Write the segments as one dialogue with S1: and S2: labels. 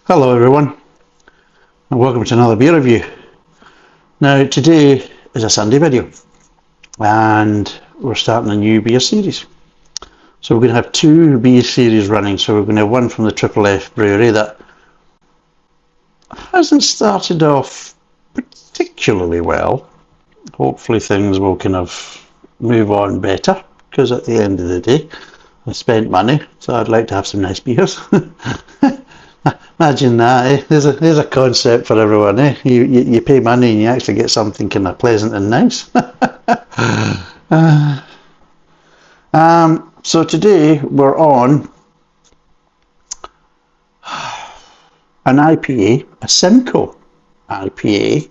S1: Hello everyone, and welcome to another beer review. Now today is a Sunday video, and we're starting a new beer series. So we're going to have two beer series running. So we're going to have one from the Triple F Brewery that hasn't started off particularly well. Hopefully things will kind of move on better, because at the end of the day I spent money, so I'd like to have some nice beers. Imagine that, eh? There's a concept for everyone, eh? You pay money and you actually get something kind of pleasant and nice. So today we're on an IPA, a Simcoe IPA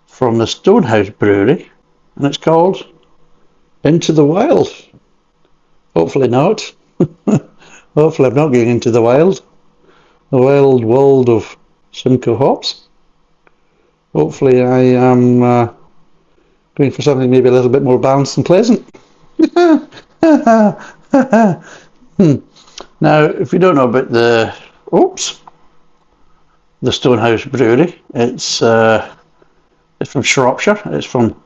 S1: from the Stonehouse Brewery, and it's called Into the Wild. Hopefully not. Hopefully I'm not going into the wild world of Simcoe hops. Hopefully I am going for something maybe a little bit more balanced and pleasant. Now, if you don't know about the Stonehouse Brewery, it's from Shropshire. It's from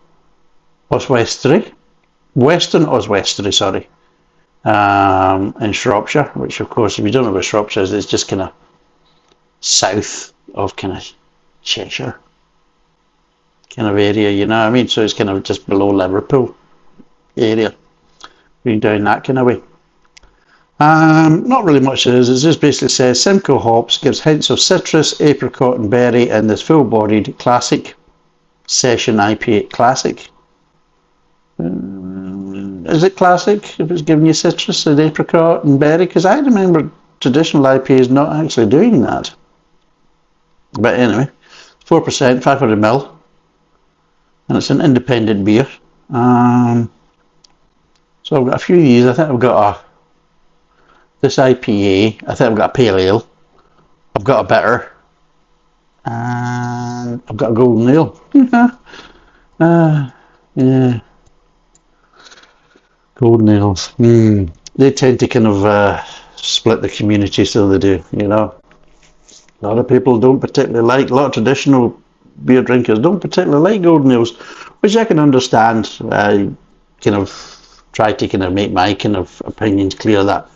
S1: Oswestry, Western Oswestry, sorry, in Shropshire. Which, of course, if you don't know where Shropshire is, it's just kind of south of kind of Cheshire kind of area, you know what I mean? So it's kind of just below Liverpool area, going down that kind of way. Not really much it is. It just basically says Simcoe hops gives hints of citrus, apricot and berry in this full-bodied classic session IPA. Classic? Is it classic if it's giving you citrus and apricot and berry? Because I remember traditional IPAs not actually doing that. But anyway, 4%, 500ml, and it's an independent beer. So I've got a few of these. I think I've got this IPA. I think I've got a pale ale. I've got a bitter, and I've got a golden ale. Yeah, golden ales. They tend to kind of split the community, so they do. You know, a lot of people don't particularly like. A lot of traditional beer drinkers don't particularly like golden ales, which I can understand. I kind of try to kind of make my kind of opinions clear that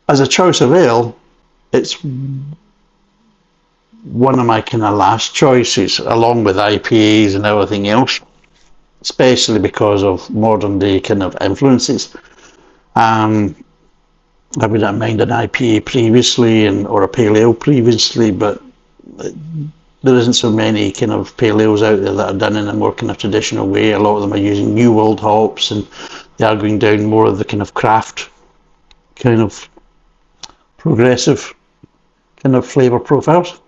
S1: as a choice of ale, it's one of my kind of last choices, along with IPAs and everything else, especially because of modern day kind of influences. I wouldn't mind an IPA previously or a pale ale previously, but there isn't so many kind of pale ales out there that are done in a more kind of traditional way. A lot of them are using New World hops, and they are going down more of the kind of craft, kind of progressive kind of flavour profiles.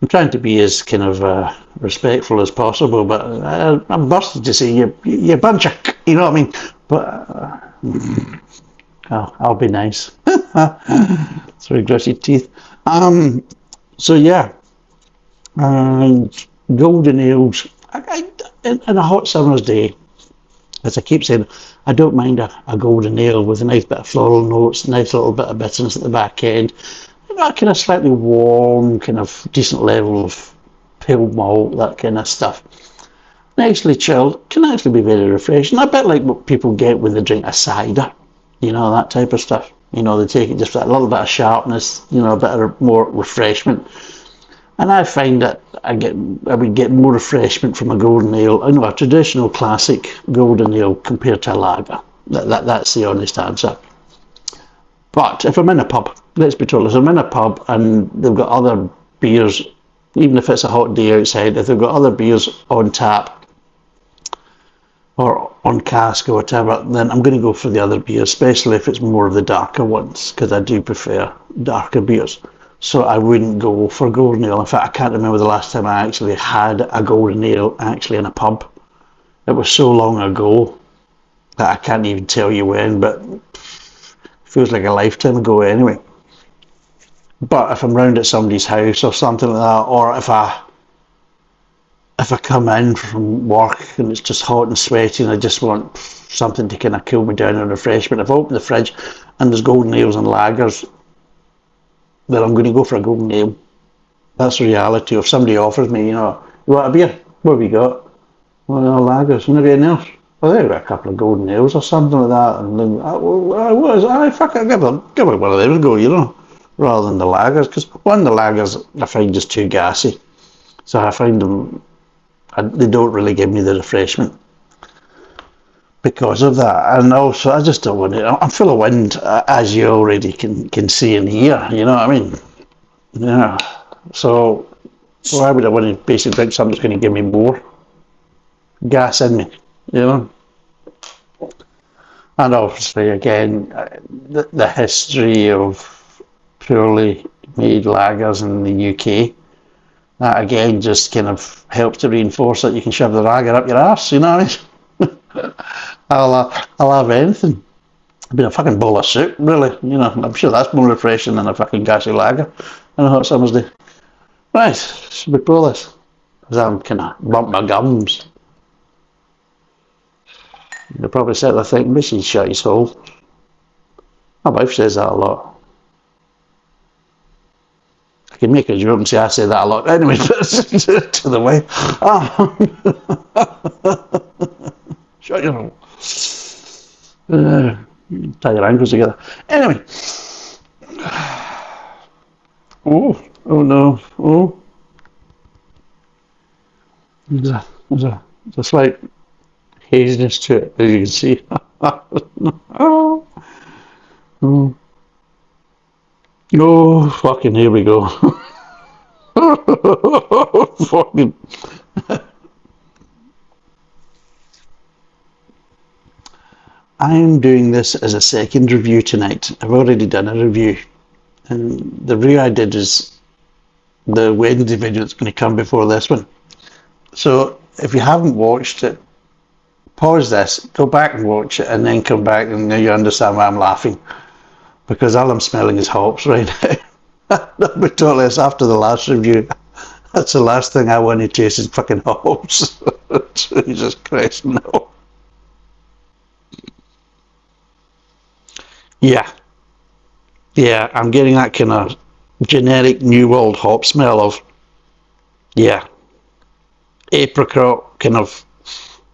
S1: I'm trying to be as kind of respectful as possible, but I'm bursting to say you bunch of, you know what I mean? But I'll be nice. Through gritted teeth. So yeah, golden ales. In a hot summer's day, as I keep saying, I don't mind a golden ale with a nice bit of floral notes, nice little bit of bitterness at the back end, that kind of slightly warm, kind of decent level of pale malt, that kind of stuff. Nicely chilled, can actually be very refreshing. A bit like what people get when they drink a cider, you know, that type of stuff. You know, they take it just for that little bit of sharpness, you know, a bit of more refreshment. And I find that I would get more refreshment from a golden ale, you know, a traditional classic golden ale compared to a lager. That's the honest answer. But if I'm in a pub, let's be told, if I'm in a pub and they've got other beers, even if it's a hot day outside, if they've got other beers on tap or on cask or whatever, then I'm going to go for the other beer, especially if it's more of the darker ones, because I do prefer darker beers. So I wouldn't go for golden ale. In fact, I can't remember the last time I actually had a golden ale actually in a pub. It was so long ago that I can't even tell you when, but it feels like a lifetime ago anyway. But if I'm round at somebody's house or something like that, or if I come in from work and it's just hot and sweaty and I just want something to kind of cool me down and refreshment, if I open the fridge and there's golden ales and lagers, then I'm going to go for a golden ale. That's the reality. If somebody offers me, you want a beer? What have you got? Well, lagers. And everything else. Well, there got a couple of golden ales or something like that. And then, what is it? Fuck it, give it one of them a go, rather than the lagers. Because the lagers I find just too gassy. So I find them, they don't really give me the refreshment because of that. And also, I just don't want it. I'm full of wind, as you already can see and hear, you know what I mean? Yeah. So why would I want to basically drink something that's going to give me more gas in me, And obviously, again, the history of poorly made lagers in the UK, that again just kind of helps to reinforce that you can shove the lager up your arse, you know what I mean? I'll have anything. I've been a fucking bowl of soup, really. I'm sure that's more refreshing than a fucking gassy lager on a hot summer's day. Right, should we pull this? Because I'm kind of bump my gums. You'll probably sit there thinking, this is shut his hole. My wife says that a lot. I can make a joke and say I say that a lot. Anyway, to the wife. Shut your hole. Tie your ankles together. Anyway. Oh no. Oh. There's a slight haziness to it, as you can see. Oh, fucking, here we go. Fucking. I'm doing this as a second review tonight. I've already done a review. And the review I did is the Wednesday video that's going to come before this one. So if you haven't watched it, pause this, go back and watch it, and then come back, and now you understand why I'm laughing. Because all I'm smelling is hops right now. I'll be totally honest, after the last review, that's the last thing I want to taste is fucking hops. Jesus Christ, no. Yeah, I'm getting that kind of generic New World hop smell of, apricot, kind of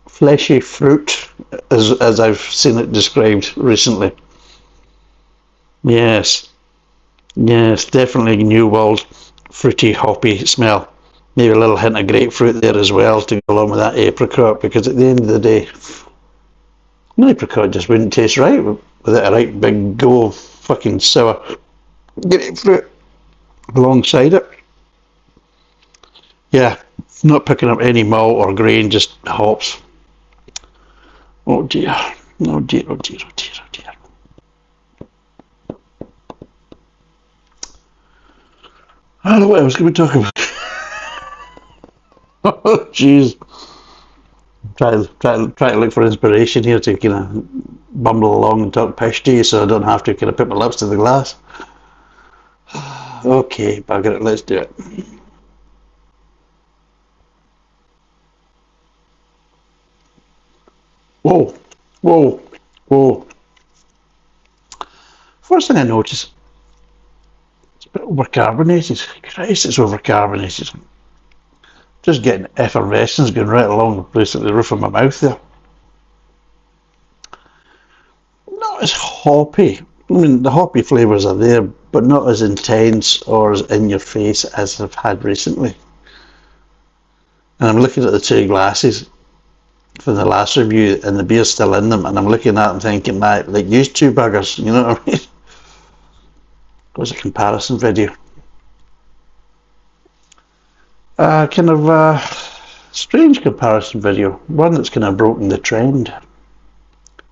S1: fleshy fruit, as I've seen it described recently. Yes, definitely New World fruity, hoppy smell. Maybe a little hint of grapefruit there as well to go along with that apricot, because at the end of the day, an apricot just wouldn't taste right without a right big go of fucking sour grapefruit alongside it. Yeah, not picking up any malt or grain, just hops. Oh dear. Oh dear. I don't know what else can we talk about. Oh jeez. Try to look for inspiration here to kind of bumble along and talk pish to you, so I don't have to kind of put my lips to the glass. Okay, bugger it, let's do it. Whoa. First thing I notice, it's a bit overcarbonated. Christ, it's overcarbonated. Just getting effervescence going right along the place at the roof of my mouth there. Not as hoppy. I mean, the hoppy flavours are there, but not as intense or as in your face as I've had recently. And I'm looking at the two glasses from the last review, and the beer's still in them, and I'm looking at them thinking, like use two buggers, you know what I mean? It was a comparison video. Kind of strange comparison video, one that's kind of broken the trend.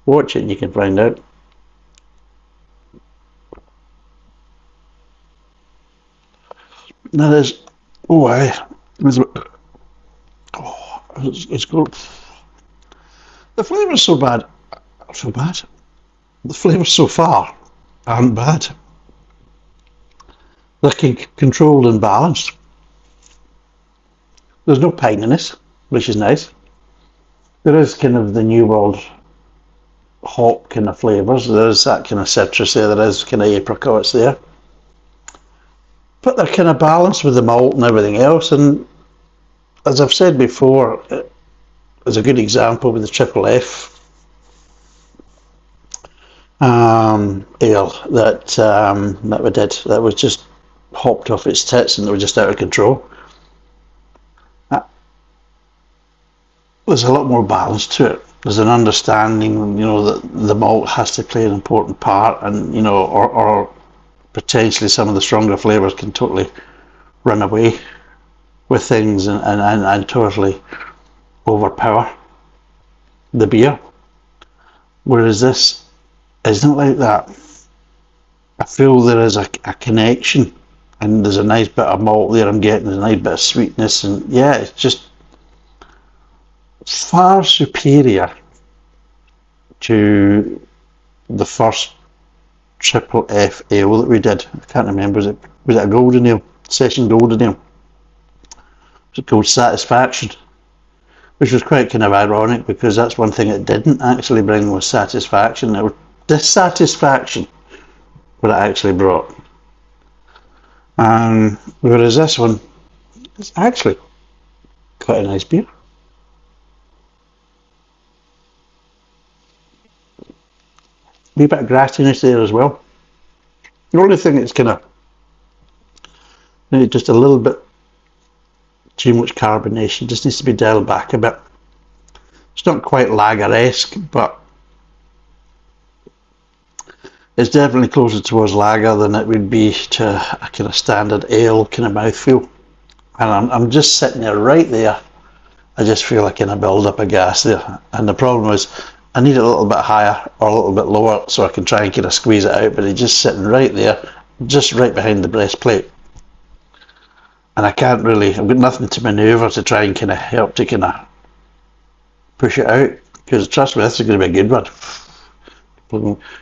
S1: Watch it and you can find out. Now there's, it's good. The flavour's so bad. The flavours so far aren't bad. They're controlled and balanced. There's no pininess, which is nice. There is kind of the New World hop kind of flavours. There is that kind of citrus there. There is kind of apricots there. But they're kind of balanced with the malt and everything else. And as I've said before, there's a good example with the Triple F ale that we did. That was just hopped off its tits and they were just out of control. There's a lot more balance to it. There's an understanding, that the malt has to play an important part, and or potentially some of the stronger flavours can totally run away with things and totally overpower the beer. Whereas this isn't like that. I feel there is a connection, and there's a nice bit of malt there I'm getting, there's a nice bit of sweetness, and yeah, it's just far superior to the first Triple F ale that we did. I can't remember, was it a golden ale? Session golden ale. Was it called Satisfaction? Which was quite kind of ironic, because that's one thing it didn't actually bring was satisfaction. It was dissatisfaction what it actually brought. Whereas this one is actually quite a nice beer. A wee bit of grassiness there as well. The only thing that's kind of maybe just a little bit too much carbonation, just needs to be dialed back a bit. It's not quite lager-esque, but it's definitely closer towards lager than it would be to a kind of standard ale kind of mouthfeel. And I'm just sitting there right there. I just feel like kind of build up of gas there. And the problem is I need it a little bit higher or a little bit lower so I can try and kind of squeeze it out, but it's just sitting right there, just right behind the breastplate. And I can't really, I've got nothing to manoeuvre to try and kind of help to kind of push it out, because trust me, this is going to be a good one.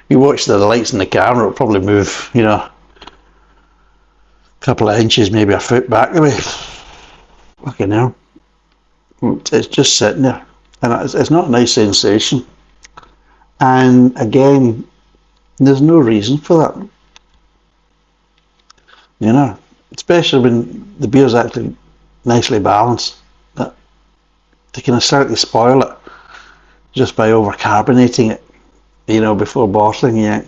S1: You watch the lights in the camera, it'll probably move, a couple of inches, maybe a foot back the way. Fucking hell. It's just sitting there. And it's not a nice sensation. And again, there's no reason for that. Especially when the beer's actually nicely balanced. That they can slightly spoil it just by over-carbonating it, before bottling it.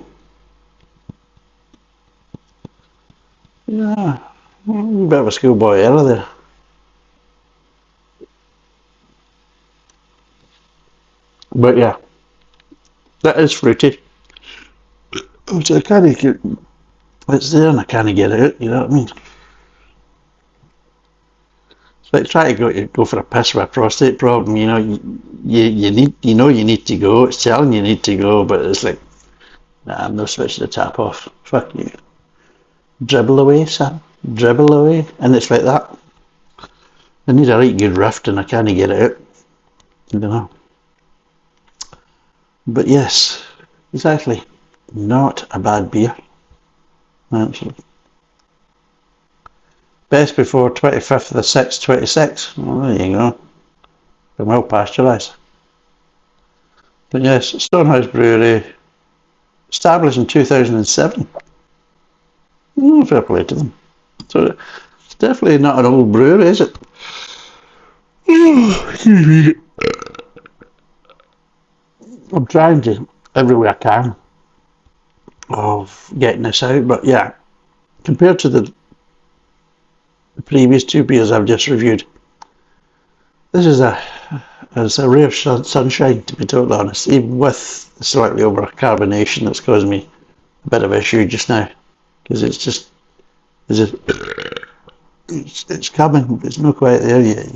S1: Yeah, a bit of a schoolboy error there. But yeah, that is fruity. Which I can't get, it's there and I can't get it out, you know what I mean? It's like trying to go for a piss with a prostate problem, you need to go, it's telling you need to go, but it's like, nah, I'm not switching the tap off. Fuck you. Dribble away, Sam. Dribble away. And it's like that. I need a right good rift and I can't get it out. I don't know. But yes, it's actually not a bad beer, actually. Best before 25th of the 6th, 26. Well, there you go. Been well pasteurised. But yes, Stonehouse Brewery, established in 2007. Oh, fair play to them. So it's definitely not an old brewery, is it? I'm trying to, every way I can, of getting this out, but yeah, compared to the previous two beers I've just reviewed, this is a ray of sunshine, to be totally honest, even with the slightly over carbonation that's causing me a bit of issue just now, because it's coming, but it's not quite there yet,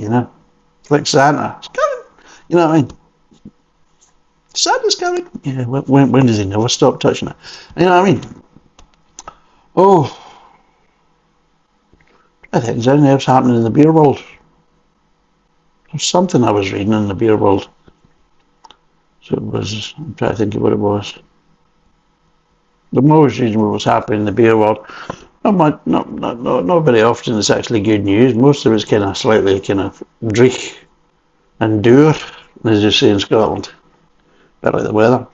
S1: It's like Santa, it's coming, you know what I mean? Santa's coming. Yeah, when does he never stop touching it? You know what I mean? Oh, I think there's anything else happening in the beer world. There's something I was reading in the beer world. So it was, I'm trying to think of what it was. I'm always reading what was happening in the beer world. Not very often it's actually good news. Most of it's kind of slightly kind of dreich and dour, as you say in Scotland. Bit like the weather.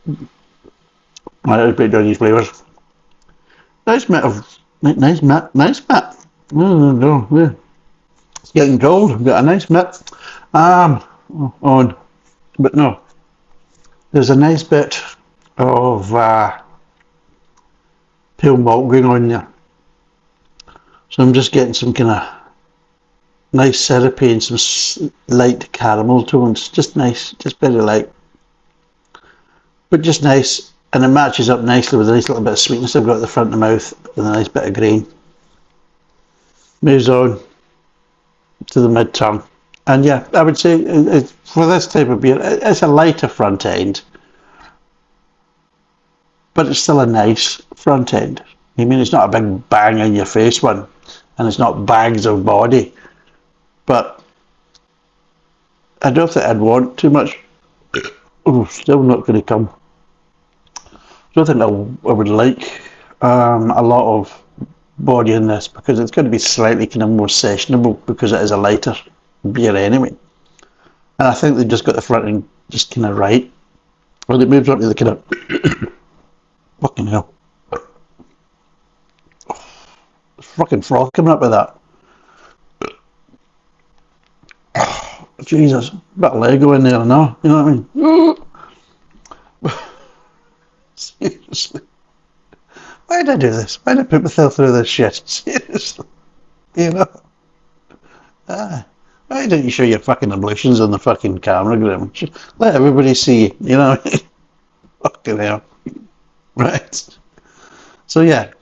S1: Right, let's break down these flavours. Nice bit of nice bit. No, yeah. It's getting cold. We've got a nice bit. On, but no, there's a nice bit of pale malt going on there. So I'm just getting some kind of nice syrupy and some light caramel tones. Just nice, just very light, but just nice, and it matches up nicely with a nice little bit of sweetness I've got at the front of the mouth with a nice bit of grain. Moves on to the mid tongue, and yeah, I would say for this type of beer, it's a lighter front end, but it's still a nice front end. I mean, it's not a big bang in your face one, and it's not bags of body, but I don't think I'd want too much. Oh, still not going to come. I don't think I would like a lot of body in this, because it's going to be slightly kind of more sessionable because it is a lighter beer anyway. And I think they've just got the front end just kind of right. When it moves on to the kind of fucking hell. Fucking frog coming up with that. Jesus, a bit of Lego in there now, you know what I mean? Seriously. Why did I do this? Why did I put myself through this shit? Seriously. You know? Why don't you show your fucking ablutions on the fucking camera, Graham? Let everybody see, you know what I mean? Fucking hell. Right. So yeah.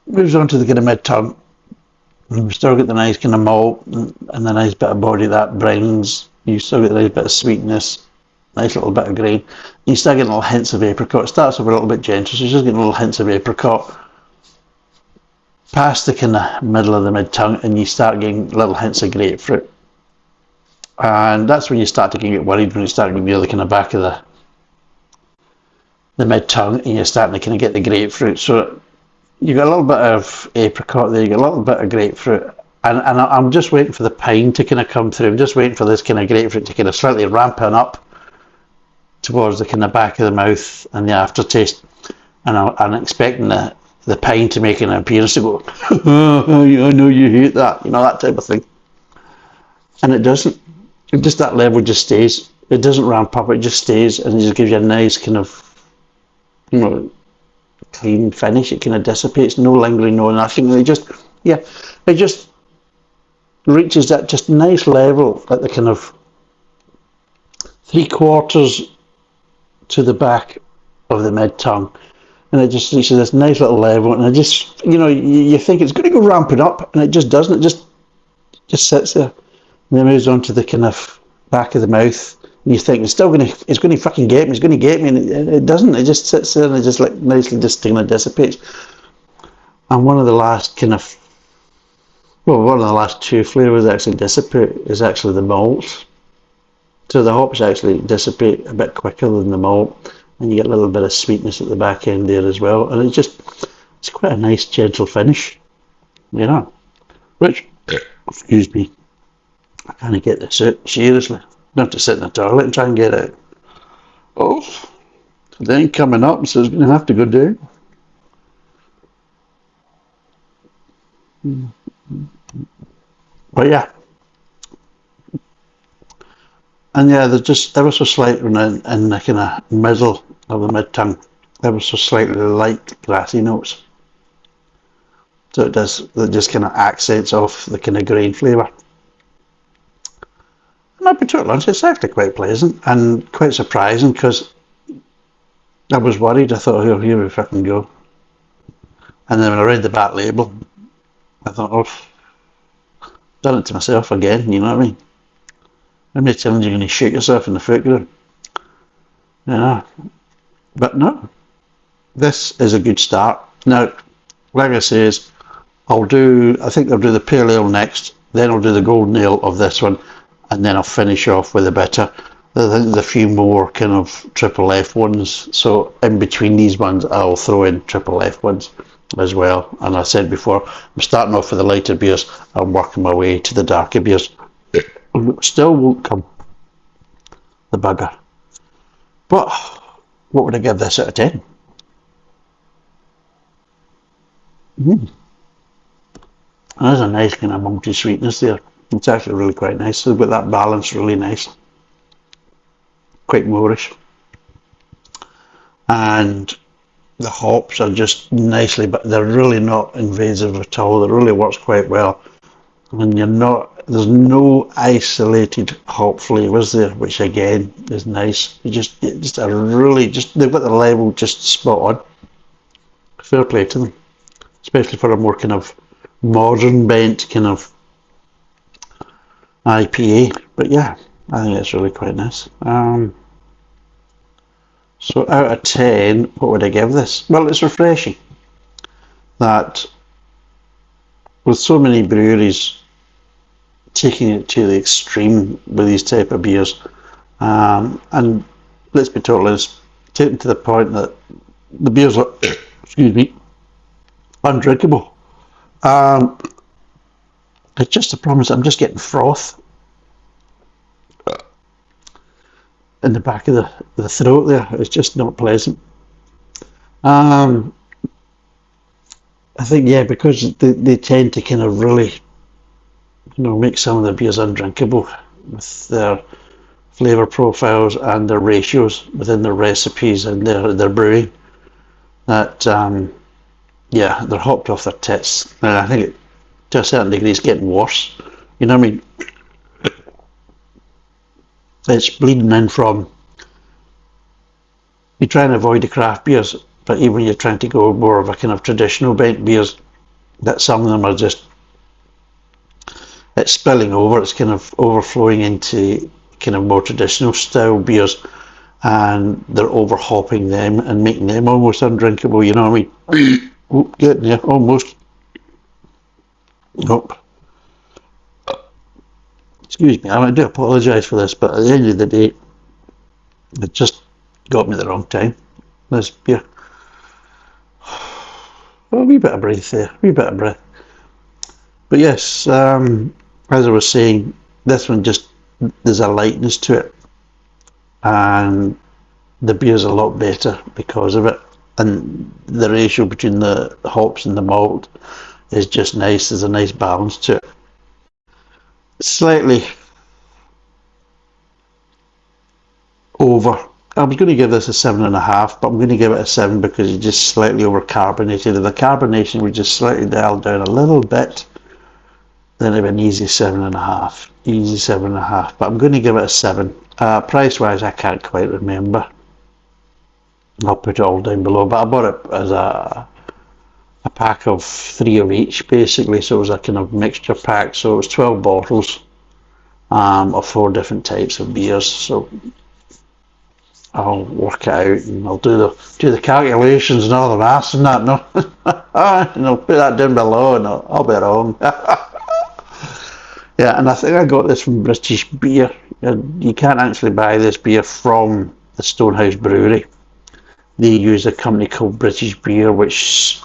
S1: Moves on to the kind of mid-tongue. You still get the nice kind of malt and the nice bit of body that brings. You still get the nice bit of sweetness, nice little bit of grain. You start getting little hints of apricot. It starts off a little bit gentle, so you're just getting little hints of apricot past the kind of middle of the mid-tongue, and you start getting little hints of grapefruit. And that's when you start to get worried, when you start getting near the kind of back of the mid-tongue, and you're starting to kind of get the grapefruit. So you got a little bit of apricot there, you got a little bit of grapefruit, and I'm just waiting for the pine to kind of come through. I'm just waiting for this kind of grapefruit to kind of slightly ramping up towards the kind of back of the mouth and the aftertaste, and I'm expecting the pine to make an appearance to go, oh, I know you hate that, you know, that type of thing. And it doesn't. It just, that level just stays. It doesn't ramp up, it just stays, and it just gives you a nice kind of, you know, clean finish. It kind of dissipates, no lingering, no nothing. It just, yeah, it just reaches that just nice level at the kind of 3/4 to the back of the mid tongue, and it just reaches this nice little level, and it just, you know, you think it's going to go ramping up, and it just doesn't. It just sits there, and then moves on to the kind of back of the mouth. And you think it's going to fucking get me, and it doesn't. It just sits there, and it just like nicely just kind of dissipates. And one of the last two flavours that actually dissipate is actually the malt. So the hops actually dissipate a bit quicker than the malt, and you get a little bit of sweetness at the back end there as well. And it's quite a nice gentle finish, you know. Which, excuse me, I can't get this out, seriously. I have to sit in the toilet and try and get it. Oh, then coming up, so it's going to have to go down. But yeah. And yeah, there's just ever so slight in the kind of middle of the mid-tongue, ever so slightly light grassy notes. So it just kind of accents off the kind of grain flavour. And I've been to lunch, it's actually quite pleasant and quite surprising, because I was worried. I thought, oh, here we fucking go. And then when I read the back label, I thought, oh, done it to myself again, you know what I mean? How many times you're going to shoot yourself in the foot, you know? But no, this is a good start. Now, like I say, I think I'll do the pale ale next, then I'll do the golden ale of this one, and then I'll finish off with a bitter. I think there's a few more kind of Triple F ones, so in between these ones I'll throw in Triple F ones as well. And I said before, I'm starting off with the lighter beers, I'm working my way to the darker beers. Still won't come, the bugger. But what would I give this out of 10? There's a nice kind of malty sweetness there. It's actually really quite nice. So we've got that balance really nice. Quite moorish. And the hops are just nicely, but they're really not invasive at all. It really works quite well. And there's no isolated hop flavours there, which again is nice. They've got the level just spot on. Fair play to them, especially for a more kind of modern bent kind of IPA. But yeah, I think it's really quite nice. So out of 10, what would I give this? Well, it's refreshing that with so many breweries taking it to the extreme with these type of beers, and let's be totally honest, taken to the point that the beers are, excuse me, undrinkable. It's just a promise. I'm just getting froth in the back of the throat there. It's just not pleasant. I think, yeah, because they tend to kind of really, make some of the beers undrinkable with their flavour profiles and their ratios within their recipes and their brewing. That, yeah, they're hopped off their tits. And I think to a certain degree it's getting worse. You know what I mean? It's bleeding in from, you try and avoid the craft beers, but even you're trying to go more of a kind of traditional bent beers, that some of them are just, it's spilling over, it's kind of overflowing into kind of more traditional style beers, and they're over hopping them and making them almost undrinkable, you know what I mean? Getting there, almost. Nope. Excuse me, I do apologise for this, but at the end of the day, it just got me the wrong time. This beer. A wee bit of breath there, a wee bit of breath. But yes, as I was saying, this one just, there's a lightness to it. And the beer's a lot better because of it. And the ratio between the hops and the malt is just nice. There's a nice balance to it. Slightly over. I was going to give this a 7.5, but I'm going to give it a 7 because it's just slightly over carbonated. If the carbonation was just slightly dialed down a little bit, then it'd be an easy 7.5. Easy 7.5. But I'm going to give it a 7. Price wise, I can't quite remember. I'll put it all down below, but I bought it as a pack of 3 of each basically, so it was a kind of mixture pack, so it was 12 bottles of 4 different types of beers. So I'll work it out and I'll do the calculations and all the maths and that. No, and I'll put that down below and I'll be wrong. Yeah, and I think I got this from British Beer. You can't actually buy this beer from the Stonehouse Brewery. They use a company called British Beer, which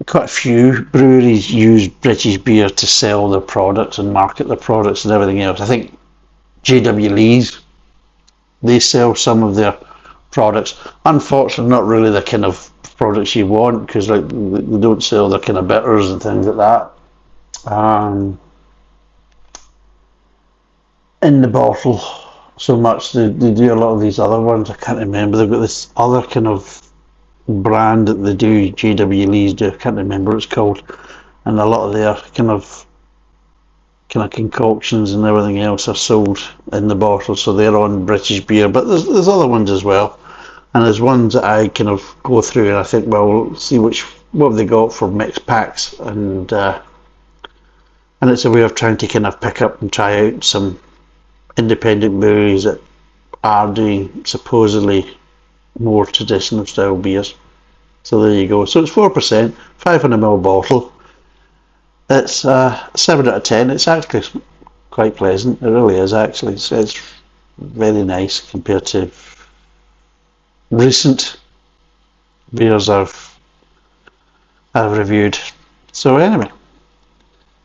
S1: quite a few breweries use British Beer to sell their products and market their products and everything else. I think JW Lee's, they sell some of their products. Unfortunately, not really the kind of products you want, because like they don't sell their kind of bitters and things like that in the bottle so much. They do a lot of these other ones. I can't remember. They've got this other kind of brand that they do, JW Lee's do. I can't remember what it's called. And a lot of their kind of concoctions and everything else are sold in the bottle, so they're on British Beer. But there's other ones as well, and there's ones that I kind of go through and I think, well, we'll see what have they got for mixed packs, and it's a way of trying to kind of pick up and try out some independent breweries that are doing supposedly more traditional style beers. So there you go. So it's 4%, 500ml bottle. It's 7 out of 10. It's actually quite pleasant. It really is actually. It's very nice compared to recent beers I've reviewed. So anyway,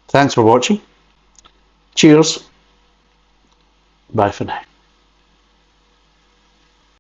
S1: thanks for watching. Cheers. Bye for now.